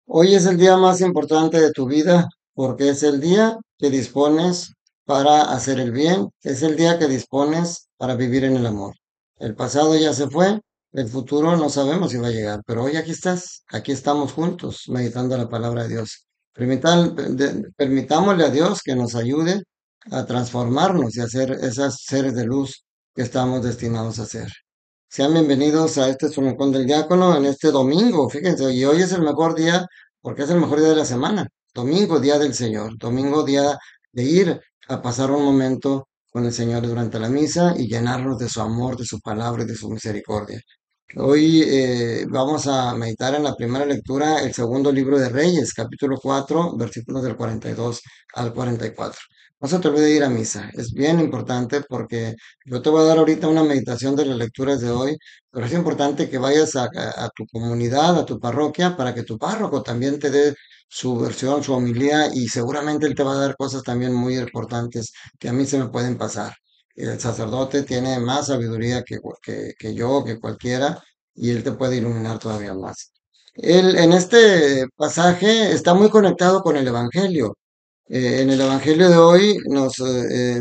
Hoy es el día más importante de tu vida porque es el día que dispones para hacer el bien, es el día que dispones para vivir en el amor. El pasado ya se fue, el futuro no sabemos si va a llegar, pero hoy aquí estás, aquí estamos juntos meditando la palabra de Dios. Permitámosle a Dios que nos ayude a transformarnos y a ser esos seres de luz que estamos destinados a ser. Sean bienvenidos a este su rincón del diácono en este domingo, fíjense, y hoy es el mejor día porque es el mejor día de la semana. Domingo, día del Señor. Domingo, día de ir a pasar un momento con el Señor durante la misa y llenarnos de su amor, de su palabra y de su misericordia. Hoy vamos a meditar en la primera lectura el segundo libro de Reyes, capítulo 4, versículos del 42 al 44. No se te olvide ir a misa, es bien importante porque yo te voy a dar ahorita una meditación de las lecturas de hoy, pero es importante que vayas a tu comunidad, a tu parroquia, para que tu párroco también te dé su versión, su homilía y seguramente él te va a dar cosas también muy importantes que a mí se me pueden pasar. El sacerdote tiene más sabiduría que yo, que cualquiera, y él te puede iluminar todavía más. Él en este pasaje está muy conectado con el Evangelio. En el Evangelio de hoy nos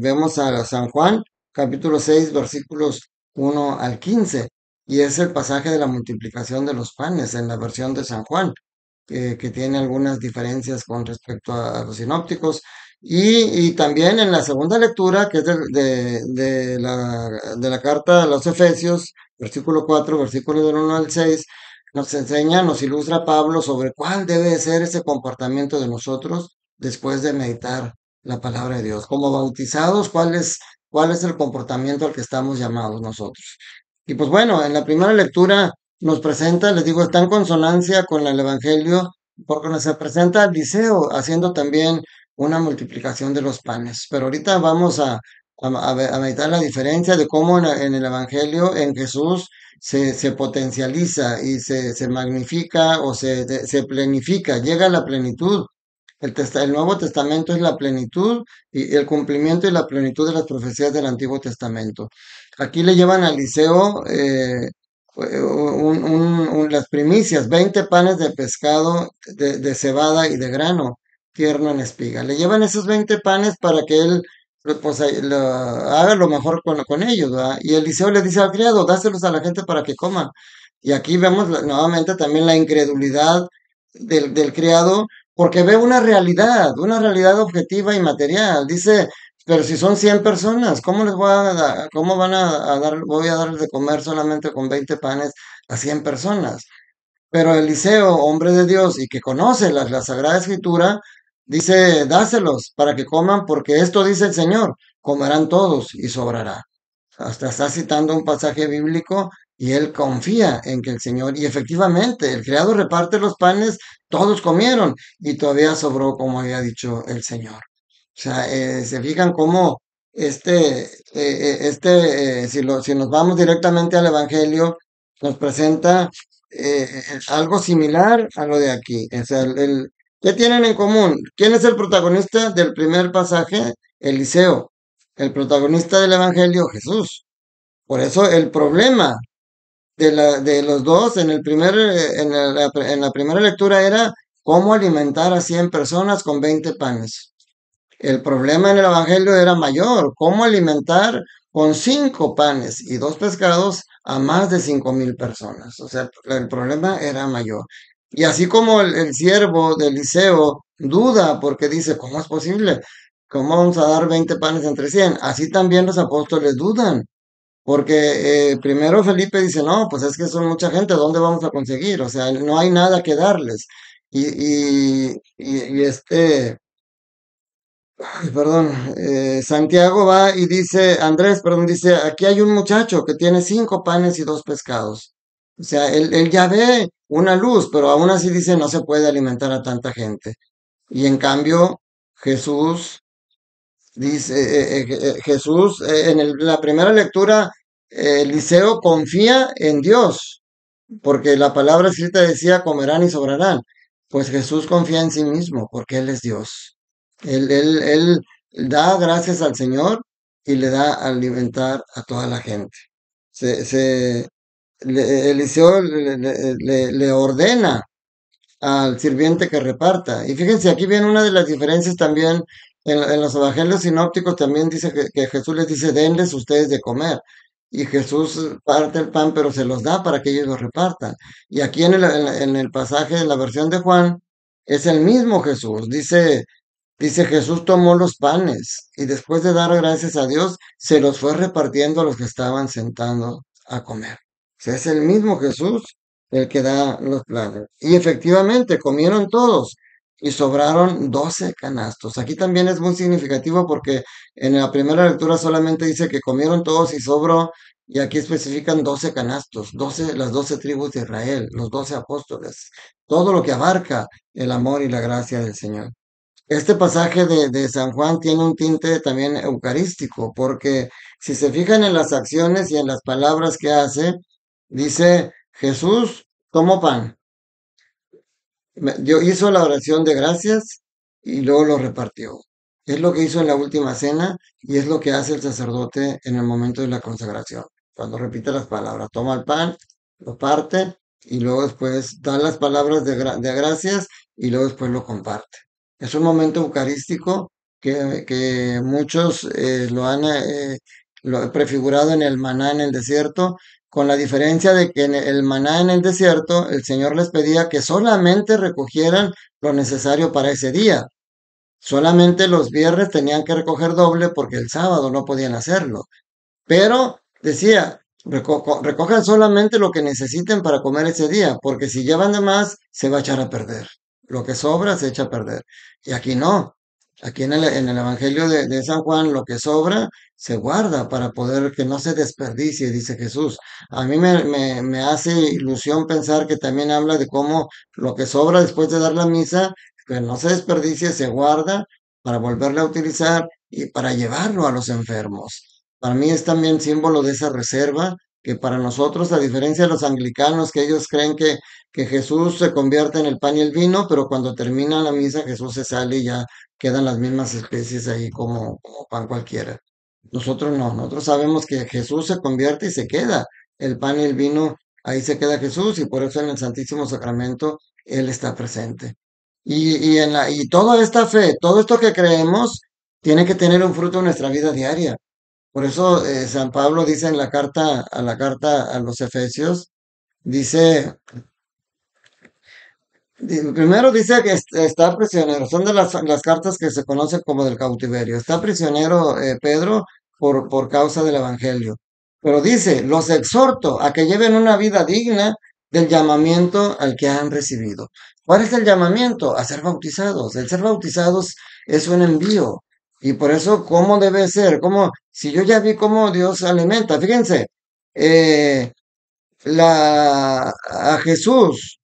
vemos a San Juan, capítulo 6 versículos 1 al 15, y es el pasaje de la multiplicación de los panes en la versión de San Juan, que tiene algunas diferencias con respecto a los sinópticos. Y también en la segunda lectura, que es de la carta a los Efesios, versículo 4 versículo del 1 al 6, nos enseña, nos ilustra Pablo sobre cuál debe ser ese comportamiento de nosotros después de meditar la palabra de Dios. Como bautizados, ¿cuál es el comportamiento al que estamos llamados nosotros? Y pues bueno, en la primera lectura nos presenta, les digo, está en consonancia con el Evangelio, porque nos presenta a Eliseo haciendo también una multiplicación de los panes. Pero ahorita vamos a meditar la diferencia de cómo en el Evangelio, en Jesús, se potencializa y se magnifica o se plenifica, llega a la plenitud. El Nuevo Testamento es la plenitud y el cumplimiento y la plenitud de las profecías del Antiguo Testamento. Aquí le llevan a Eliseo las primicias, 20 panes de pescado, de cebada y de grano tierno en espiga. Le llevan esos 20 panes para que él pues, haga lo mejor con ellos, ¿verdad? Y Eliseo le dice al criado, dáselos a la gente para que coman. Y aquí vemos nuevamente también la incredulidad del criado porque ve una realidad objetiva y material. Dice, pero si son 100 personas, ¿cómo les voy a dar, cómo van a dar, voy a darles de comer solamente con 20 panes a 100 personas? Pero Eliseo, hombre de Dios y que conoce la Sagrada Escritura, dice, dáselos para que coman, porque esto dice el Señor, comerán todos y sobrará. Hasta está citando un pasaje bíblico y él confía en que el Señor, y efectivamente, el criado reparte los panes, todos comieron y todavía sobró como había dicho el Señor. O sea, se fijan cómo si nos vamos directamente al Evangelio, nos presenta algo similar a lo de aquí. O sea, ¿qué tienen en común? ¿Quién es el protagonista del primer pasaje? Eliseo. El protagonista del Evangelio, Jesús. Por eso el problema de los dos en la primera lectura era cómo alimentar a 100 personas con 20 panes. El problema en el Evangelio era mayor, cómo alimentar con 5 panes y 2 pescados a más de 5,000 personas. O sea, el problema era mayor. Y así como el siervo de Eliseo duda porque dice, ¿cómo es posible? ¿Cómo vamos a dar 20 panes entre 100? Así también los apóstoles dudan. Porque primero Felipe dice, no, pues es que son mucha gente, ¿dónde vamos a conseguir? O sea, no hay nada que darles. Perdón, Santiago va y dice, Andrés, perdón, dice, aquí hay un muchacho que tiene 5 panes y 2 pescados. O sea, él ya ve una luz, pero aún así dice, no se puede alimentar a tanta gente. Y en cambio, Jesús dice, Jesús, la primera lectura, Eliseo confía en Dios, porque la palabra escrita decía, comerán y sobrarán. Pues Jesús confía en sí mismo, porque Él es Dios. Él da gracias al Señor y le da a alimentar a toda la gente. Eliseo le ordena al sirviente que reparta. Y fíjense, aquí viene una de las diferencias también. En los evangelios sinópticos también dice que Jesús les dice, denles ustedes de comer. Y Jesús parte el pan, pero se los da para que ellos lo repartan. Y aquí en el pasaje de la versión de Juan, es el mismo Jesús. Dice Jesús tomó los panes y después de dar gracias a Dios, se los fue repartiendo a los que estaban sentados a comer. O sea, es el mismo Jesús el que da los planes. Y efectivamente comieron todos y sobraron 12 canastos. Aquí también es muy significativo porque en la primera lectura solamente dice que comieron todos y sobró, y aquí especifican 12 canastos, 12, las 12 tribus de Israel, los 12 apóstoles, todo lo que abarca el amor y la gracia del Señor. Este pasaje de San Juan tiene un tinte también eucarístico, porque si se fijan en las acciones y en las palabras que hace, dice Jesús tomó pan, hizo la oración de gracias y luego lo repartió. Es lo que hizo en la última cena y es lo que hace el sacerdote en el momento de la consagración. Cuando repite las palabras, toma el pan, lo parte y luego después da las palabras de gracias y luego después lo comparte. Es un momento eucarístico que muchos lo han prefigurado en el maná en el desierto, con la diferencia de que en el maná en el desierto el Señor les pedía que solamente recogieran lo necesario para ese día. Solamente los viernes tenían que recoger doble porque el sábado no podían hacerlo. Pero decía, recojan solamente lo que necesiten para comer ese día, porque si llevan de más, se va a echar a perder. Lo que sobra se echa a perder. Y aquí no. Aquí en el Evangelio de San Juan, lo que sobra se guarda para poder que no se desperdicie, dice Jesús. A mí me hace ilusión pensar que también habla de cómo lo que sobra después de dar la misa, que no se desperdicie, se guarda para volverla a utilizar y para llevarlo a los enfermos. Para mí es también símbolo de esa reserva que para nosotros, a diferencia de los anglicanos, que ellos creen que Jesús se convierte en el pan y el vino, pero cuando termina la misa Jesús se sale y ya quedan las mismas especies ahí como pan cualquiera. Nosotros no, nosotros sabemos que Jesús se convierte y se queda el pan y el vino, ahí se queda Jesús y por eso en el Santísimo Sacramento Él está presente. Y toda esta fe, todo esto que creemos, tiene que tener un fruto en nuestra vida diaria. Por eso San Pablo dice en la carta a los Efesios, dice, primero dice que está prisionero, son de las cartas que se conocen como del cautiverio. Está prisionero Pedro por causa del Evangelio. Pero dice, los exhorto a que lleven una vida digna del llamamiento al que han recibido. ¿Cuál es el llamamiento? A ser bautizados. El ser bautizados es un envío. Y por eso, ¿cómo debe ser? ¿Cómo? Si yo ya vi cómo Dios alimenta, fíjense, eh, a Jesús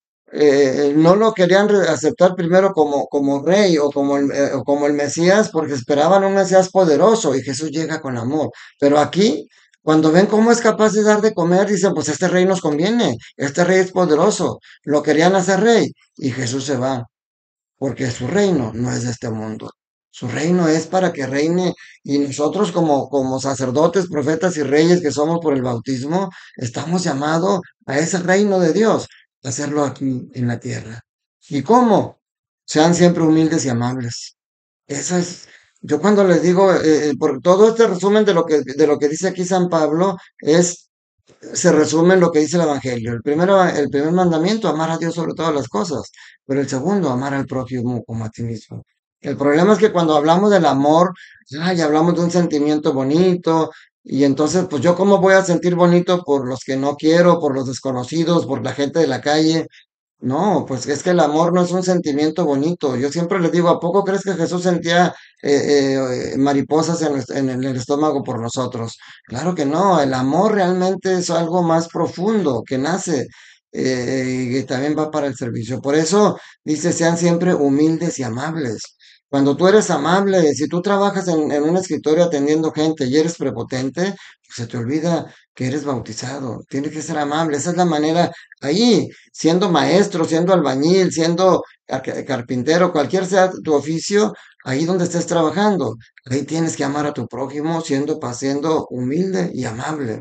no lo querían aceptar primero como rey o como el Mesías porque esperaban un Mesías poderoso y Jesús llega con amor. Pero aquí, cuando ven cómo es capaz de dar de comer, dicen, pues este rey nos conviene, este rey es poderoso, lo querían hacer rey y Jesús se va porque su reino no es de este mundo. Su reino es para que reine y nosotros como sacerdotes, profetas y reyes que somos por el bautismo, estamos llamados a ese reino de Dios, a hacerlo aquí en la tierra. ¿Y cómo? Sean siempre humildes y amables. Eso es, yo cuando les digo, por todo este resumen de lo que dice aquí San Pablo, se resume en lo que dice el Evangelio. El primer mandamiento, amar a Dios sobre todas las cosas, pero el segundo, amar al prójimo como a ti mismo. El problema es que cuando hablamos del amor, ay, hablamos de un sentimiento bonito, y entonces, pues yo cómo voy a sentir bonito por los que no quiero, por los desconocidos, por la gente de la calle. No, pues es que el amor no es un sentimiento bonito. Yo siempre les digo, ¿a poco crees que Jesús sentía mariposas en el estómago por nosotros? Claro que no, el amor realmente es algo más profundo que nace y que también va para el servicio. Por eso dice, sean siempre humildes y amables. Cuando tú eres amable, si tú trabajas en un escritorio atendiendo gente y eres prepotente, pues se te olvida que eres bautizado. Tienes que ser amable. Esa es la manera ahí, siendo maestro, siendo albañil, siendo carpintero, cualquier sea tu oficio, ahí donde estés trabajando, ahí tienes que amar a tu prójimo siendo humilde y amable.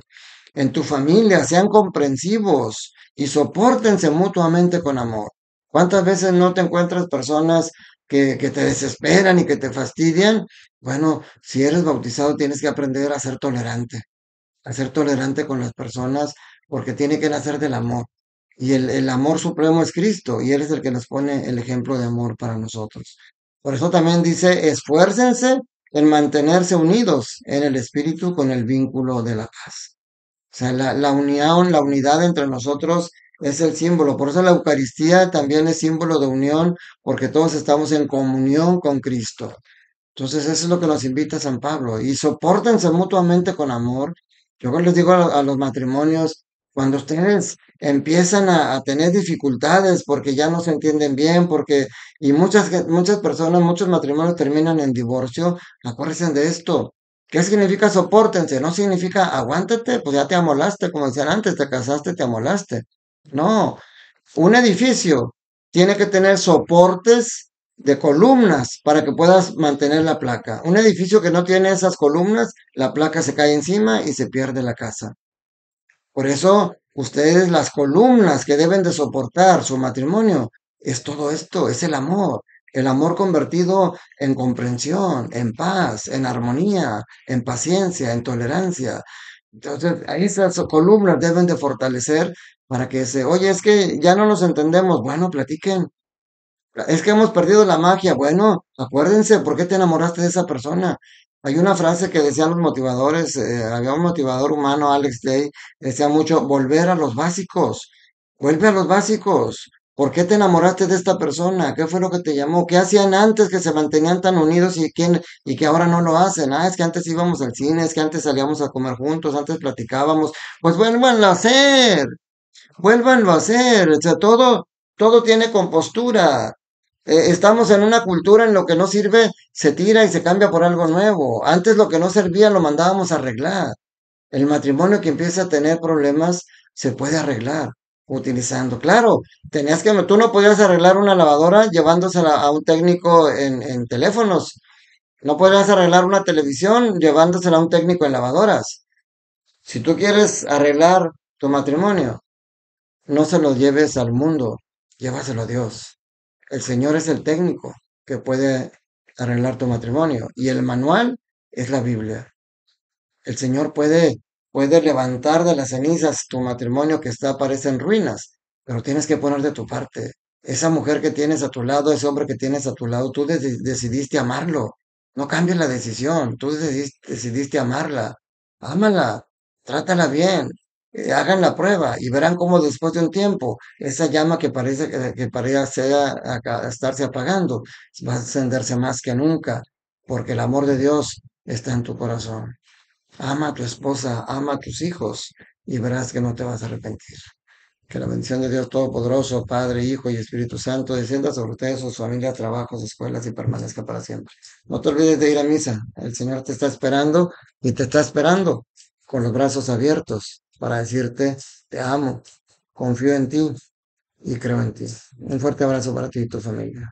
En tu familia, sean comprensivos y sopórtense mutuamente con amor. ¿Cuántas veces no te encuentras personas que te desesperan y que te fastidian? Bueno, si eres bautizado tienes que aprender a ser tolerante con las personas, porque tiene que nacer del amor. Y el amor supremo es Cristo, y Él es el que nos pone el ejemplo de amor para nosotros. Por eso también dice, esfuércense en mantenerse unidos en el espíritu con el vínculo de la paz. O sea, la unión, la unidad entre nosotros es el símbolo. Por eso la Eucaristía también es símbolo de unión, porque todos estamos en comunión con Cristo. Entonces, eso es lo que nos invita San Pablo. Y sopórtense mutuamente con amor. Yo les digo a los matrimonios, cuando ustedes empiezan a tener dificultades porque ya no se entienden bien, y muchas personas, muchos matrimonios terminan en divorcio, acuérdense de esto. ¿Qué significa sopórtense? No significa aguántate, pues ya te amolaste, como decían antes, te casaste, te amolaste. No, un edificio tiene que tener soportes de columnas para que puedas mantener la placa. Un edificio que no tiene esas columnas, la placa se cae encima y se pierde la casa. Por eso, ustedes las columnas que deben de soportar su matrimonio es todo esto, es el amor convertido en comprensión, en paz, en armonía, en paciencia, en tolerancia. Entonces, ahí esas columnas deben de fortalecer para que oye, es que ya no nos entendemos. Bueno, platiquen. Es que hemos perdido la magia. Bueno, acuérdense, ¿por qué te enamoraste de esa persona? Hay una frase que decían los motivadores, había un motivador humano, Alex Day, decía mucho, volver a los básicos. Vuelve a los básicos. ¿Por qué te enamoraste de esta persona? ¿Qué fue lo que te llamó? ¿Qué hacían antes que se mantenían tan unidos y que ahora no lo hacen? Ah, es que antes íbamos al cine, es que antes salíamos a comer juntos, antes platicábamos. Pues vuélvanlo a hacer, vuélvanlo a hacer. O sea, todo tiene compostura. Estamos en una cultura en lo que no sirve se tira y se cambia por algo nuevo. Antes lo que no servía lo mandábamos a arreglar. El matrimonio que empieza a tener problemas se puede arreglar utilizando. Claro, tú no podías arreglar una lavadora llevándosela a un técnico en teléfonos. No podías arreglar una televisión llevándosela a un técnico en lavadoras. Si tú quieres arreglar tu matrimonio, no se lo lleves al mundo, llévaselo a Dios. El Señor es el técnico que puede arreglar tu matrimonio y el manual es la Biblia. El Señor puede levantar de las cenizas tu matrimonio que parece en ruinas, pero tienes que poner de tu parte. Esa mujer que tienes a tu lado, ese hombre que tienes a tu lado, tú decidiste amarlo. No cambies la decisión, tú decidiste amarla. Ámala, trátala bien, hagan la prueba y verán cómo después de un tiempo esa llama que parece estarse apagando va a encenderse más que nunca, porque el amor de Dios está en tu corazón. Ama a tu esposa, ama a tus hijos y verás que no te vas a arrepentir. Que la bendición de Dios Todopoderoso, Padre, Hijo y Espíritu Santo, descienda sobre ustedes, sus familias, trabajos, escuelas y permanezca para siempre. No te olvides de ir a misa. El Señor te está esperando y te está esperando con los brazos abiertos para decirte, te amo, confío en ti y creo en ti. Un fuerte abrazo para ti y tu familia.